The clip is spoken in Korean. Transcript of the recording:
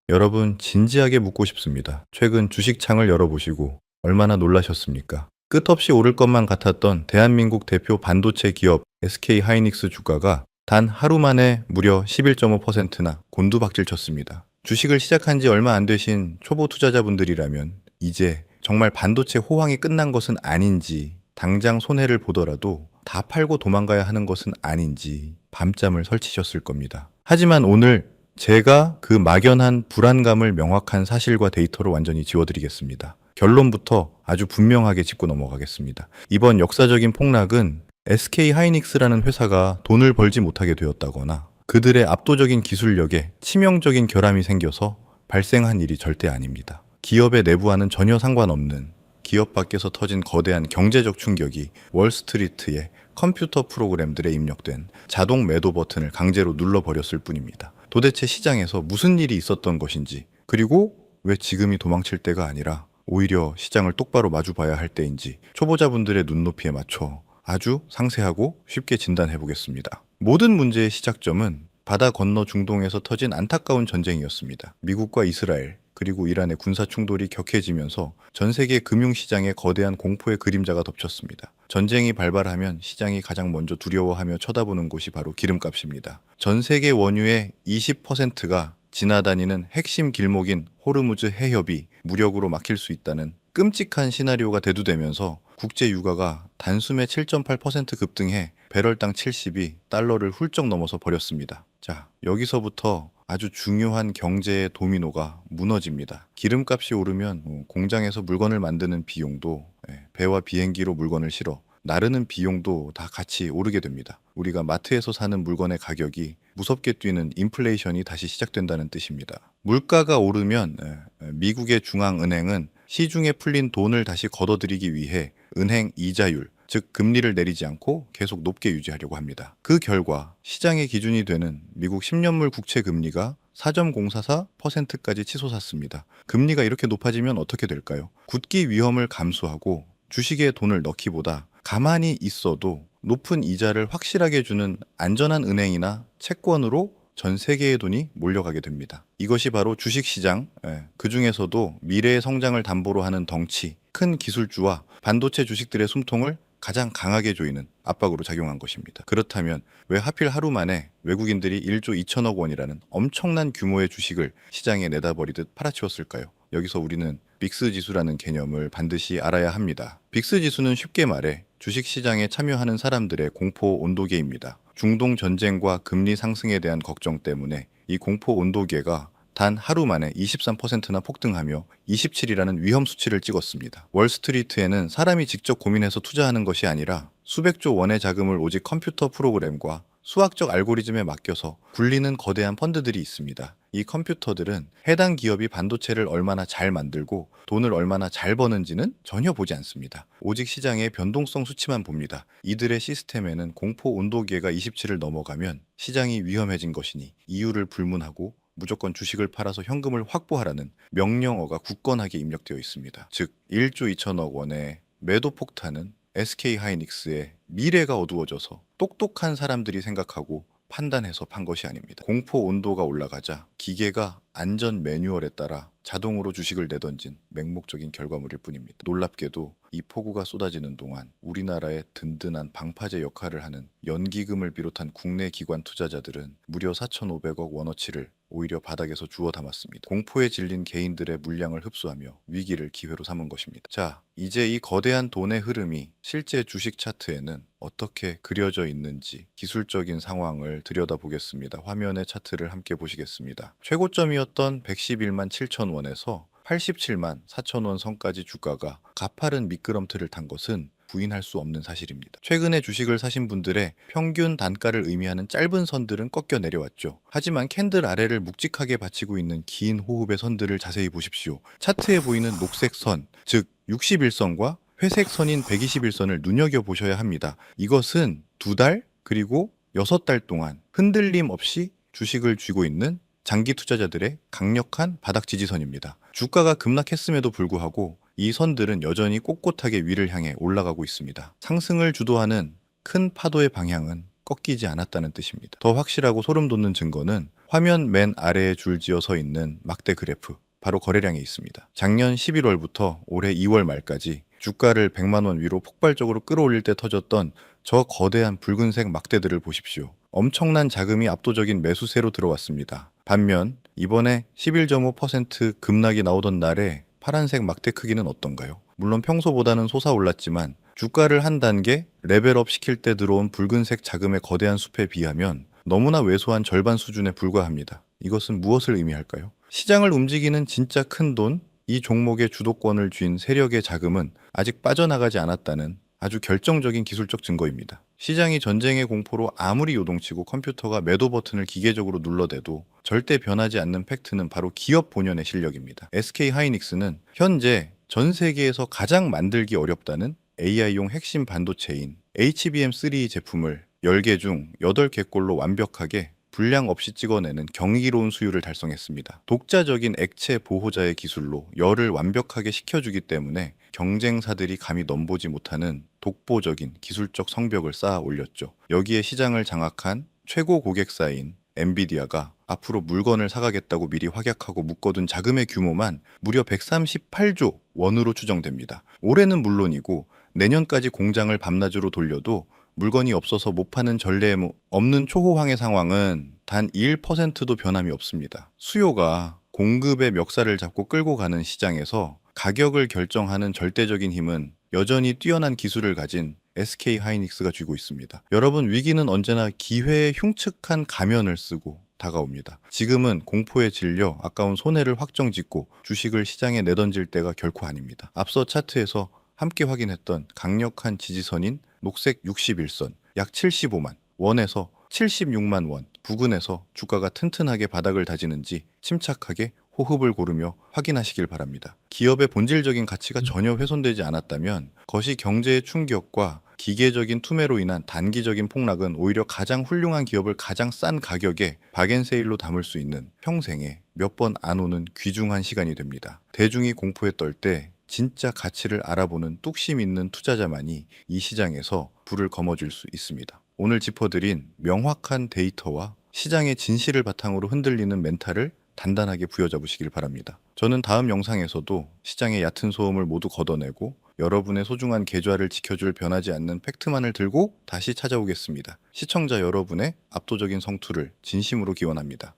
여러분, 진지하게 묻고 싶습니다. 최근 주식창을 열어보시고 얼마나 놀라셨습니까? 끝없이 오를 것만 같았던 대한민국 대표 반도체 기업 SK 하이닉스 주가가 단 하루 만에 무려 11.5%나 곤두박질 쳤습니다. 주식을 시작한 지 얼마 안 되신 초보 투자자분들이라면 이제 정말 반도체 호황이 끝난 것은 아닌지, 당장 손해를 보더라도 다 팔고 도망가야 하는 것은 아닌지 밤잠을 설치셨을 겁니다. 하지만 오늘 제가 그 막연한 불안감을 명확한 사실과 데이터로 완전히 지워드리겠습니다. 결론부터 아주 분명하게 짚고 넘어가겠습니다. 이번 역사적인 폭락은 SK 하이닉스라는 회사가 돈을 벌지 못하게 되었다거나 그들의 압도적인 기술력에 치명적인 결함이 생겨서 발생한 일이 절대 아닙니다. 기업의 내부와는 전혀 상관없는 기업 밖에서 터진 거대한 경제적 충격이 월스트리트의 컴퓨터 프로그램들에 입력된 자동 매도 버튼을 강제로 눌러버렸을 뿐입니다. 도대체 시장에서 무슨 일이 있었던 것인지, 그리고 왜 지금이 도망칠 때가 아니라 오히려 시장을 똑바로 마주봐야 할 때인지 초보자분들의 눈높이에 맞춰 아주 상세하고 쉽게 진단해 보겠습니다. 모든 문제의 시작점은 바다 건너 중동에서 터진 안타까운 전쟁이었습니다. 미국과 이스라엘, 그리고 이란의 군사 충돌이 격해지면서 전 세계 금융시장에 거대한 공포의 그림자가 덮쳤습니다. 전쟁이 발발하면 시장이 가장 먼저 두려워하며 쳐다보는 곳이 바로 기름값입니다. 전 세계 원유의 20%가 지나다니는 핵심 길목인 호르무즈 해협이 무력으로 막힐 수 있다는 끔찍한 시나리오가 대두되면서 국제 유가가 단숨에 7.8% 급등해 배럴당 70이 달러를 훌쩍 넘어서 버렸습니다. 자, 여기서부터 아주 중요한 경제의 도미노가 무너집니다. 기름값이 오르면 공장에서 물건을 만드는 비용도, 배와 비행기로 물건을 실어 나르는 비용도 다 같이 오르게 됩니다. 우리가 마트에서 사는 물건의 가격이 무섭게 뛰는 인플레이션이 다시 시작된다는 뜻입니다. 물가가 오르면 미국의 중앙은행은 시중에 풀린 돈을 다시 걷어들이기 위해 은행 이자율, 즉 금리를 내리지 않고 계속 높게 유지하려고 합니다. 그 결과 시장의 기준이 되는 미국 10년물 국채 금리가 4.044%까지 치솟았습니다. 금리가 이렇게 높아지면 어떻게 될까요? 굳기 위험을 감수하고 주식에 돈을 넣기보다 가만히 있어도 높은 이자를 확실하게 주는 안전한 은행이나 채권으로 전 세계의 돈이 몰려가게 됩니다. 이것이 바로 주식시장, 그 중에서도 미래의 성장을 담보로 하는 덩치, 큰 기술주와 반도체 주식들의 숨통을 가장 강하게 조이는 압박으로 작용한 것입니다. 그렇다면 왜 하필 하루 만에 외국인들이 1조 2천억 원이라는 엄청난 규모의 주식을 시장에 내다버리듯 팔아치웠을까요? 여기서 우리는 빅스 지수라는 개념을 반드시 알아야 합니다. 빅스 지수는 쉽게 말해 주식시장에 참여하는 사람들의 공포 온도계입니다. 중동 전쟁과 금리 상승에 대한 걱정 때문에 이 공포 온도계가 단 하루 만에 23%나 폭등하며 27이라는 위험 수치를 찍었습니다. 월스트리트에는 사람이 직접 고민해서 투자하는 것이 아니라 수백조 원의 자금을 오직 컴퓨터 프로그램과 수학적 알고리즘에 맡겨서 굴리는 거대한 펀드들이 있습니다. 이 컴퓨터들은 해당 기업이 반도체를 얼마나 잘 만들고 돈을 얼마나 잘 버는지는 전혀 보지 않습니다. 오직 시장의 변동성 수치만 봅니다. 이들의 시스템에는 공포 온도계가 27을 넘어가면 시장이 위험해진 것이니 이유를 불문하고 무조건 주식을 팔아서 현금을 확보하라는 명령어가 굳건하게 입력되어 있습니다. 즉 1조 2천억 원의 매도 폭탄은 SK 하이닉스의 미래가 어두워져서 똑똑한 사람들이 생각하고 판단해서 판 것이 아닙니다. 공포 온도가 올라가자 기계가 안전 매뉴얼에 따라 자동으로 주식을 내던진 맹목적인 결과물일 뿐입니다. 놀랍게도 이 폭우가 쏟아지는 동안 우리나라의 든든한 방파제 역할을 하는 연기금을 비롯한 국내 기관 투자자들은 무려 4,500억 원어치를 오히려 바닥에서 주워 담았습니다. 공포에 질린 개인들의 물량을 흡수하며 위기를 기회로 삼은 것입니다. 자, 이제 이 거대한 돈의 흐름이 실제 주식 차트에는 어떻게 그려져 있는지 기술적인 상황을 들여다보겠습니다. 화면의 차트를 함께 보시겠습니다. 최고점이었던 111만 7천 원에서 87만 4천 원 선까지 주가가 가파른 미끄럼틀을 탄 것은 부인할 수 없는 사실입니다. 최근에 주식을 사신 분들의 평균 단가를 의미하는 짧은 선들은 꺾여 내려왔죠. 하지만 캔들 아래를 묵직하게 받치고 있는 긴 호흡의 선들을 자세히 보십시오. 차트에 보이는 녹색 선, 즉 61선과 회색 선인 121선을 눈여겨보셔야 합니다. 이것은 2달 그리고 6달 동안 흔들림 없이 주식을 쥐고 있는 장기 투자자들의 강력한 바닥 지지선입니다. 주가가 급락했음에도 불구하고 이 선들은 여전히 꼿꼿하게 위를 향해 올라가고 있습니다. 상승을 주도하는 큰 파도의 방향은 꺾이지 않았다는 뜻입니다. 더 확실하고 소름 돋는 증거는 화면 맨 아래에 줄지어 서 있는 막대 그래프, 바로 거래량에 있습니다. 작년 11월부터 올해 2월 말까지 주가를 100만 원 위로 폭발적으로 끌어올릴 때 터졌던 저 거대한 붉은색 막대들을 보십시오. 엄청난 자금이 압도적인 매수세로 들어왔습니다. 반면 이번에 11.5% 급락이 나오던 날에 파란색 막대 크기는 어떤가요? 물론 평소보다는 솟아올랐지만 주가를 한 단계 레벨업 시킬 때 들어온 붉은색 자금의 거대한 숲에 비하면 너무나 왜소한 절반 수준에 불과합니다. 이것은 무엇을 의미할까요? 시장을 움직이는 진짜 큰 돈, 이 종목의 주도권을 쥔 세력의 자금은 아직 빠져나가지 않았다는 아주 결정적인 기술적 증거입니다. 시장이 전쟁의 공포로 아무리 요동치고 컴퓨터가 매도 버튼을 기계적으로 눌러대도 절대 변하지 않는 팩트는 바로 기업 본연의 실력입니다. SK 하이닉스는 현재 전 세계에서 가장 만들기 어렵다는 AI용 핵심 반도체인 HBM3 제품을 10개 중 8개꼴로 완벽하게 불량 없이 찍어내는 경이로운 수율을 달성했습니다. 독자적인 액체 보호자의 기술로 열을 완벽하게 식혀주기 때문에 경쟁사들이 감히 넘보지 못하는 독보적인 기술적 성벽을 쌓아 올렸죠. 여기에 시장을 장악한 최고 고객사인 엔비디아가 앞으로 물건을 사가겠다고 미리 확약하고 묶어둔 자금의 규모만 무려 138조 원으로 추정됩니다. 올해는 물론이고 내년까지 공장을 밤낮으로 돌려도 물건이 없어서 못 파는 전례 없는 초호황의 상황은 단 1%도 변함이 없습니다. 수요가 공급의 멱살을 잡고 끌고 가는 시장에서 가격을 결정하는 절대적인 힘은 여전히 뛰어난 기술을 가진 SK 하이닉스가 쥐고 있습니다. 여러분, 위기는 언제나 기회의 흉측한 가면을 쓰고 다가옵니다. 지금은 공포에 질려 아까운 손해를 확정짓고 주식을 시장에 내던질 때가 결코 아닙니다. 앞서 차트에서 함께 확인했던 강력한 지지선인 녹색 61선, 약 75만 원에서 76만 원 부근에서 주가가 튼튼하게 바닥을 다지는지 침착하게 호흡을 고르며 확인하시길 바랍니다. 기업의 본질적인 가치가 전혀 훼손되지 않았다면 거시 경제의 충격과 기계적인 투매로 인한 단기적인 폭락은 오히려 가장 훌륭한 기업을 가장 싼 가격에 박앤세일로 담을 수 있는 평생에 몇 번 안 오는 귀중한 시간이 됩니다. 대중이 공포에 떨 때 진짜 가치를 알아보는 뚝심 있는 투자자만이 이 시장에서 불을 거머쥘 수 있습니다. 오늘 짚어드린 명확한 데이터와 시장의 진실을 바탕으로 흔들리는 멘탈을 단단하게 부여잡으시길 바랍니다. 저는 다음 영상에서도 시장의 얕은 소음을 모두 걷어내고 여러분의 소중한 계좌를 지켜줄 변하지 않는 팩트만을 들고 다시 찾아오겠습니다. 시청자 여러분의 압도적인 성투를 진심으로 기원합니다.